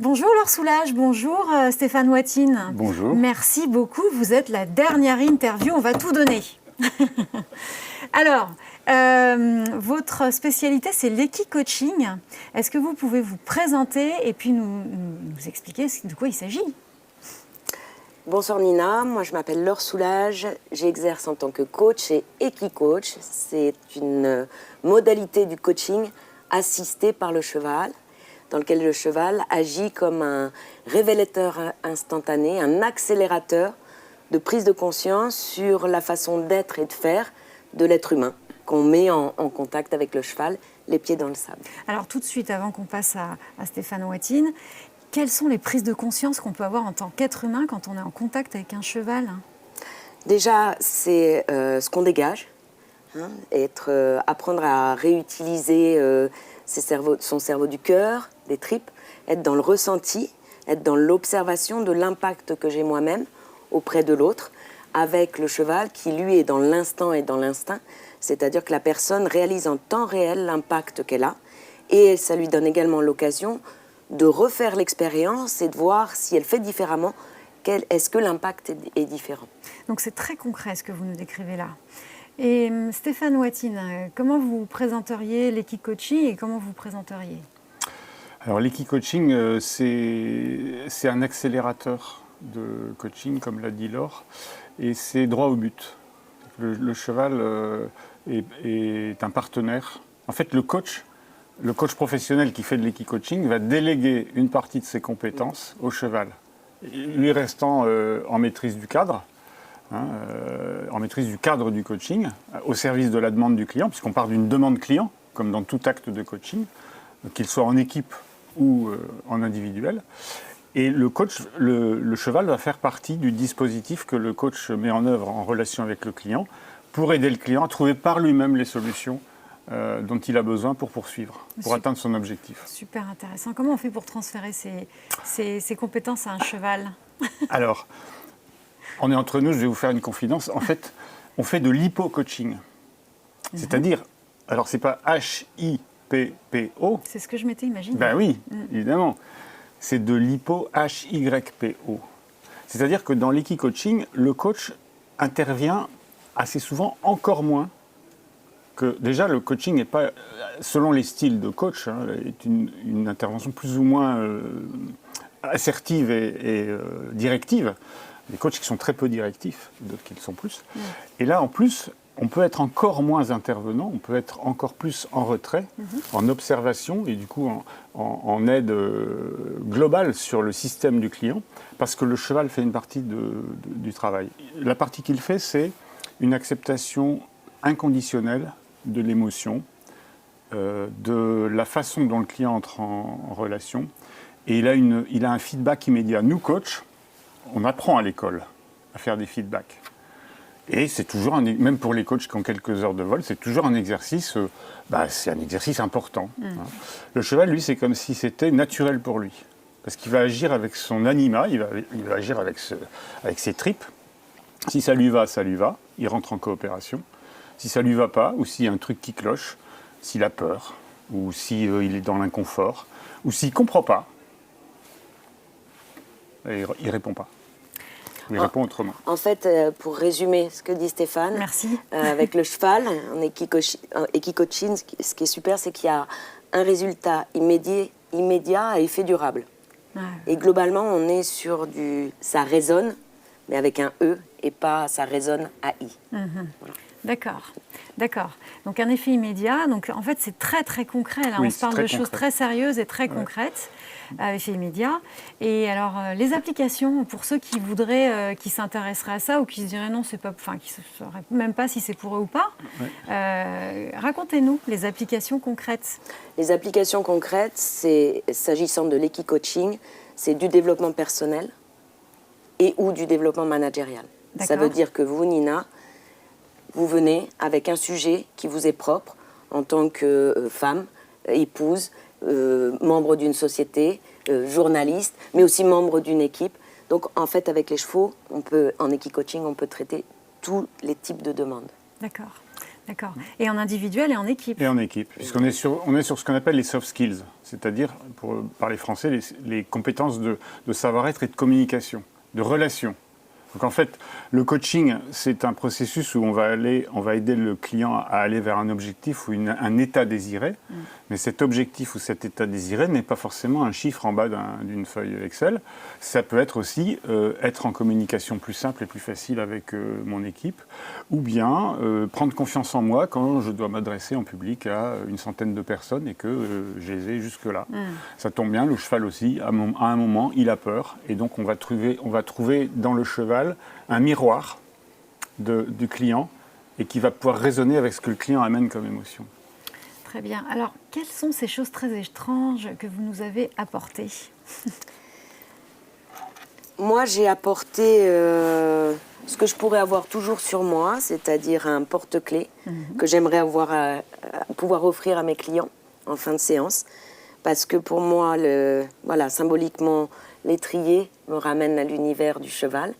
Bonjour Laure Soulage, bonjour Stéphane Watine. Bonjour. Merci beaucoup, vous êtes la dernière interview, on va tout donner. Alors, votre spécialité c'est l'équi-coaching. Est-ce que vous pouvez vous présenter et puis nous expliquer de quoi il s'agit? Bonsoir Nina, moi je m'appelle Laure Soulage, j'exerce en tant que coach et équi-coach. C'est une modalité du coaching assistée par le cheval, dans lequel le cheval agit comme un révélateur instantané, un accélérateur de prise de conscience sur la façon d'être et de faire de l'être humain, qu'on met en contact avec le cheval, les pieds dans le sable. Alors tout de suite, avant qu'on passe à Stéphane Watine, quelles sont les prises de conscience qu'on peut avoir en tant qu'être humain quand on est en contact avec un cheval? Déjà, c'est ce qu'on dégage, apprendre à réutiliser son cerveau du cœur, des tripes, être dans le ressenti, être dans l'observation de l'impact que j'ai moi-même auprès de l'autre, avec le cheval qui, lui, est dans l'instant et dans l'instinct, c'est-à-dire que la personne réalise en temps réel l'impact qu'elle a, et ça lui donne également l'occasion de refaire l'expérience et de voir si elle fait différemment, est-ce que l'impact est différent. Donc c'est très concret ce que vous nous décrivez là. Et Stéphane Watine, comment vous présenteriez l'équi-coaching et comment vous présenteriez? Alors l'équi-coaching, c'est un accélérateur de coaching, comme l'a dit Laure, et c'est droit au but. Le cheval est un partenaire. En fait, le coach professionnel qui fait de l'équi-coaching va déléguer une partie de ses compétences au cheval, lui restant en maîtrise du cadre, en maîtrise du cadre du coaching, au service de la demande du client, puisqu'on part d'une demande client, comme dans tout acte de coaching, qu'il soit en équipe ou en individuel. Et le cheval va faire partie du dispositif que le coach met en œuvre en relation avec le client pour aider le client à trouver par lui-même les solutions dont il a besoin pour poursuivre, pour atteindre son objectif. Super intéressant. Comment on fait pour transférer ces compétences à un cheval? Alors, on est entre nous, je vais vous faire une confidence. En fait, on fait de l'hypo-coaching. C'est-à-dire, alors c'est pas H-I-P-P-O. C'est ce que je m'étais imaginé. Ben oui, évidemment. C'est de l'hypo-H-Y-P-O. C'est-à-dire que dans l'équi-coaching, le coach intervient assez souvent encore moins que... Déjà, le coaching n'est pas, selon les styles de coach, est une intervention plus ou moins assertive et directive. Des coachs qui sont très peu directifs, d'autres qui le sont plus. Et là, en plus, on peut être encore moins intervenant, on peut être encore plus en retrait, en observation et du coup en aide globale sur le système du client, parce que le cheval fait une partie du travail. La partie qu'il fait, c'est une acceptation inconditionnelle de l'émotion, de la façon dont le client entre en relation, et il a un feedback immédiat. Nous, coachs, on apprend à l'école à faire des feedbacks. Et c'est toujours, même pour les coachs qui ont quelques heures de vol, c'est toujours un exercice, c'est un exercice important. Le cheval, lui, c'est comme si c'était naturel pour lui. Parce qu'il va agir avec son anima, il va agir avec ses tripes. Si ça lui va, il rentre en coopération. Si ça lui va pas, ou s'il y a un truc qui cloche, s'il a peur, ou s'il est dans l'inconfort, ou s'il comprend pas, il répond pas. Il répond autrement. En fait, pour résumer ce que dit Stéphane, merci. Avec le cheval, en équi-coaching, ce qui est super, c'est qu'il y a un résultat immédiat à effet durable. Et globalement, on est sur ça résonne, mais avec un E, et pas ça résonne à I. Voilà. D'accord. Donc un effet immédiat. Donc en fait c'est très très concret. Là, oui, on se parle de choses très sérieuses et très concrètes, à effet immédiat. Et alors les applications pour ceux qui voudraient, qui s'intéresseraient à ça ou qui se diraient non, c'est pas, enfin qui ne sauraient même pas si c'est pour eux ou pas. Racontez-nous les applications concrètes. Les applications concrètes, s'agissant de l'équi-coaching, c'est du développement personnel et ou du développement managérial. Ça veut dire que vous, Nina, vous venez avec un sujet qui vous est propre en tant que femme, épouse, membre d'une société, journaliste, mais aussi membre d'une équipe. Donc en fait, avec les chevaux, en équi-coaching, on peut traiter tous les types de demandes. D'accord. D'accord. Et en individuel et en équipe. Et en équipe, puisqu'on est sur ce qu'on appelle les soft skills, c'est-à-dire, pour parler français, les compétences de savoir-être et de communication, de relation. Donc en fait, le coaching, c'est un processus où on va aider le client à aller vers un objectif ou un état désiré. Mais cet objectif ou cet état désiré n'est pas forcément un chiffre en bas d'une feuille Excel. Ça peut être aussi être en communication plus simple et plus facile avec mon équipe, ou bien prendre confiance en moi quand je dois m'adresser en public à une centaine de personnes et que je les ai jusque-là. Ça tombe bien, le cheval aussi, à un moment, il a peur, et donc on va trouver dans le cheval un miroir du client et qui va pouvoir résonner avec ce que le client amène comme émotion. Très bien. Alors, quelles sont ces choses très étranges que vous nous avez apportées? Moi, j'ai apporté ce que je pourrais avoir toujours sur moi, c'est-à-dire un porte-clés que j'aimerais pouvoir offrir à mes clients en fin de séance. Parce que pour moi, symboliquement, l'étrier me ramène à l'univers du cheval.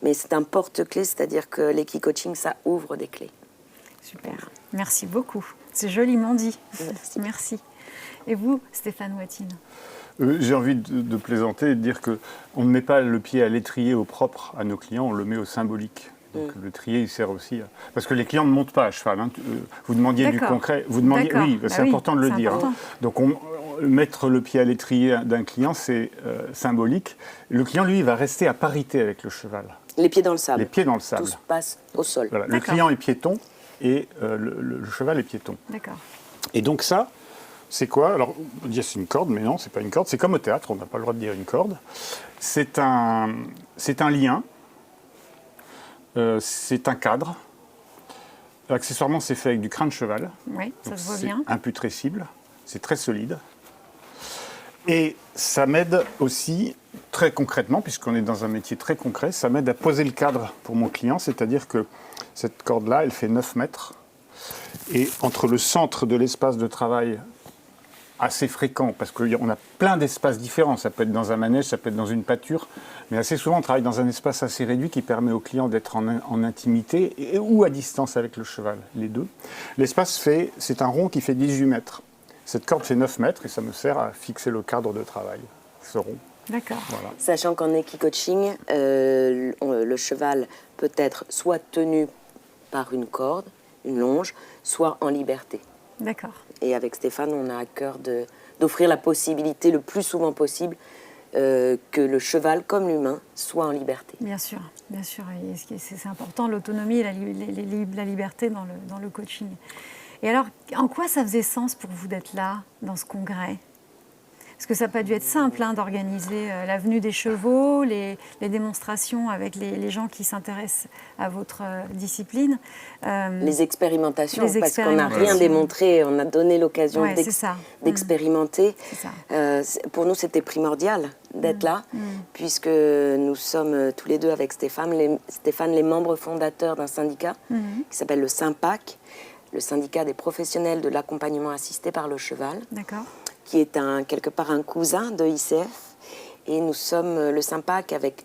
Mais c'est un porte-clés, c'est-à-dire que l'équi-coaching, ça ouvre des clés. Super. Merci beaucoup. C'est joliment dit. Merci. Merci. Et vous, Stéphane Watine? J'ai envie de plaisanter et de dire qu'on ne met pas le pied à l'étrier au propre à nos clients, on le met au symbolique. Donc l'étrier, il sert aussi à... Parce que les clients ne montent pas à cheval. Hein. Vous demandiez du concret. Oui, c'est important de le dire. Important. Donc mettre le pied à l'étrier d'un client, c'est symbolique. Le client, lui, il va rester à parité avec le cheval. Les pieds dans le sable. Les pieds dans le sable. Tout se passe au sol. Voilà. Le client est piéton et le cheval est piéton. D'accord. Et donc ça, c'est quoi? Alors, on peut dire c'est une corde, mais non, c'est pas une corde. C'est comme au théâtre, on n'a pas le droit de dire une corde. C'est un lien. C'est un cadre. Accessoirement, c'est fait avec du crin de cheval. Oui, ça se voit bien. C'est imputrescible. C'est très solide. Et ça m'aide aussi, très concrètement, puisqu'on est dans un métier très concret, ça m'aide à poser le cadre pour mon client, c'est-à-dire que cette corde-là, elle fait 9 mètres. Et entre le centre de l'espace de travail, assez fréquent, parce qu'on a plein d'espaces différents, ça peut être dans un manège, ça peut être dans une pâture, mais assez souvent on travaille dans un espace assez réduit qui permet au client d'être en intimité ou à distance avec le cheval, les deux. L'espace c'est un rond qui fait 18 mètres. Cette corde fait 9 mètres et ça me sert à fixer le cadre de travail, ce rond. D'accord. Voilà. Sachant qu'en équi-coaching, le cheval peut être soit tenu par une corde, une longe, soit en liberté. D'accord. Et avec Stéphane, on a à cœur d'offrir la possibilité, le plus souvent possible, que le cheval, comme l'humain, soit en liberté. Bien sûr, bien sûr. Et c'est important, l'autonomie et la liberté dans le coaching. Et alors, en quoi ça faisait sens pour vous d'être là, dans ce congrès? Parce que ça n'a pas dû être simple d'organiser la venue des chevaux, les démonstrations avec les gens qui s'intéressent à votre discipline. Les expérimentations, parce qu'on n'a rien démontré, on a donné l'occasion d'expérimenter. Pour nous, c'était primordial d'être là, puisque nous sommes tous les deux avec Stéphane, les membres fondateurs d'un syndicat qui s'appelle le SYMPAC, le syndicat des professionnels de l'accompagnement assisté par le cheval. D'accord. Qui est quelque part un cousin de ICF. Et nous sommes le SYMPAC avec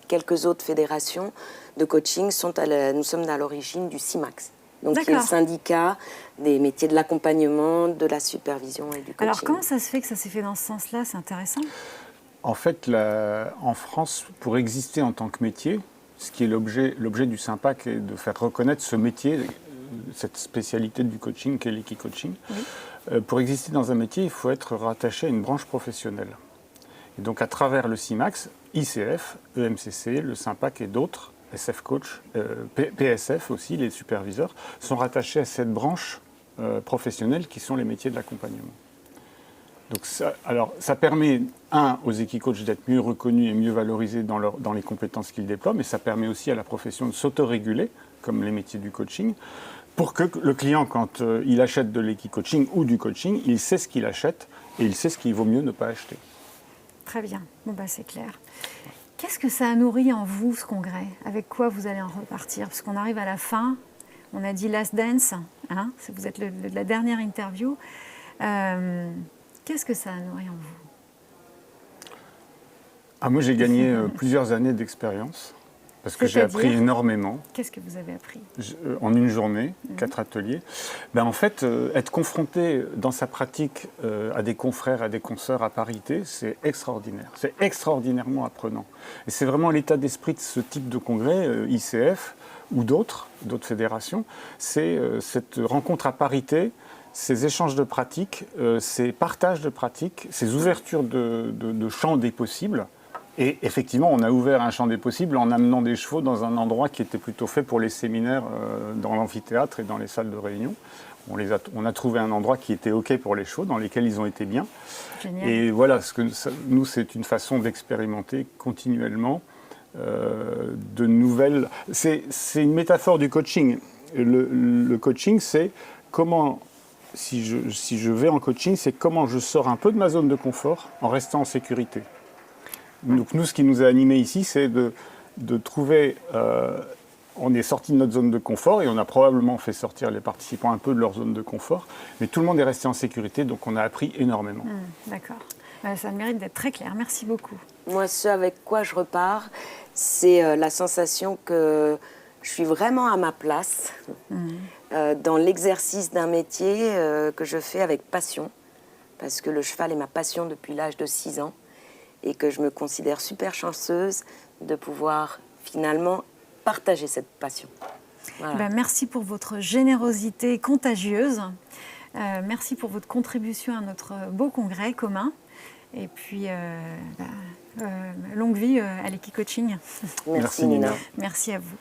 quelques autres fédérations de coaching. Nous sommes à l'origine du CIMAX. Donc, qui est le syndicat des métiers de l'accompagnement, de la supervision et du coaching. Alors, comment ça se fait que ça s'est fait dans ce sens-là? C'est intéressant. En fait, en France, pour exister en tant que métier, ce qui est l'objet du SYMPAC est de faire reconnaître ce métier, cette spécialité du coaching qu'est l'équi-coaching. Oui. Pour exister dans un métier, il faut être rattaché à une branche professionnelle. Et donc, à travers le CIMAX, ICF, EMCC, le SYMPAC et d'autres, SF Coach, PSF aussi, les superviseurs, sont rattachés à cette branche professionnelle qui sont les métiers de l'accompagnement. Donc, ça permet, aux équi-coachs d'être mieux reconnus et mieux valorisés dans les compétences qu'ils déploient, mais ça permet aussi à la profession de s'autoréguler, comme les métiers du coaching, pour que le client, quand il achète de l'équi-coaching ou du coaching, il sait ce qu'il achète et il sait ce qu'il vaut mieux ne pas acheter. Très bien, c'est clair. Qu'est-ce que ça a nourri en vous, ce congrès? Avec quoi vous allez en repartir? Parce qu'on arrive à la fin, on a dit Last Dance, vous êtes la dernière interview. Qu'est-ce que ça a nourri en vous? Moi, j'ai gagné plusieurs années d'expérience. parce que j'ai appris énormément. Qu'est-ce que vous avez appris? En une journée, 4 ateliers. Ben, en fait, être confronté dans sa pratique à des confrères, à des consoeurs à parité, c'est extraordinaire. C'est extraordinairement apprenant. Et c'est vraiment l'état d'esprit de ce type de congrès, ICF ou d'autres fédérations, c'est cette rencontre à parité, ces échanges de pratiques, ces partages de pratiques, ces ouvertures de champs des possibles. Et effectivement, on a ouvert un champ des possibles en amenant des chevaux dans un endroit qui était plutôt fait pour les séminaires dans l'amphithéâtre et dans les salles de réunion. On a trouvé un endroit qui était OK pour les chevaux, dans lesquels ils ont été bien. Génial. Et voilà, nous, c'est une façon d'expérimenter continuellement de nouvelles... C'est une métaphore du coaching. Le coaching, c'est comment... Si je vais en coaching, c'est comment je sors un peu de ma zone de confort en restant en sécurité. Donc nous, ce qui nous a animés ici, c'est de trouver... on est sorti de notre zone de confort et on a probablement fait sortir les participants un peu de leur zone de confort, mais tout le monde est resté en sécurité, donc on a appris énormément. D'accord. Ça mérite d'être très clair. Merci beaucoup. Moi, ce avec quoi je repars, c'est la sensation que je suis vraiment à ma place dans l'exercice d'un métier que je fais avec passion, parce que le cheval est ma passion depuis l'âge de 6 ans et que je me considère super chanceuse de pouvoir finalement partager cette passion. Voilà. Merci pour votre générosité contagieuse. Merci pour votre contribution à notre beau congrès commun. Et puis, longue vie à l'Equicoaching. Merci Nina. Merci à vous.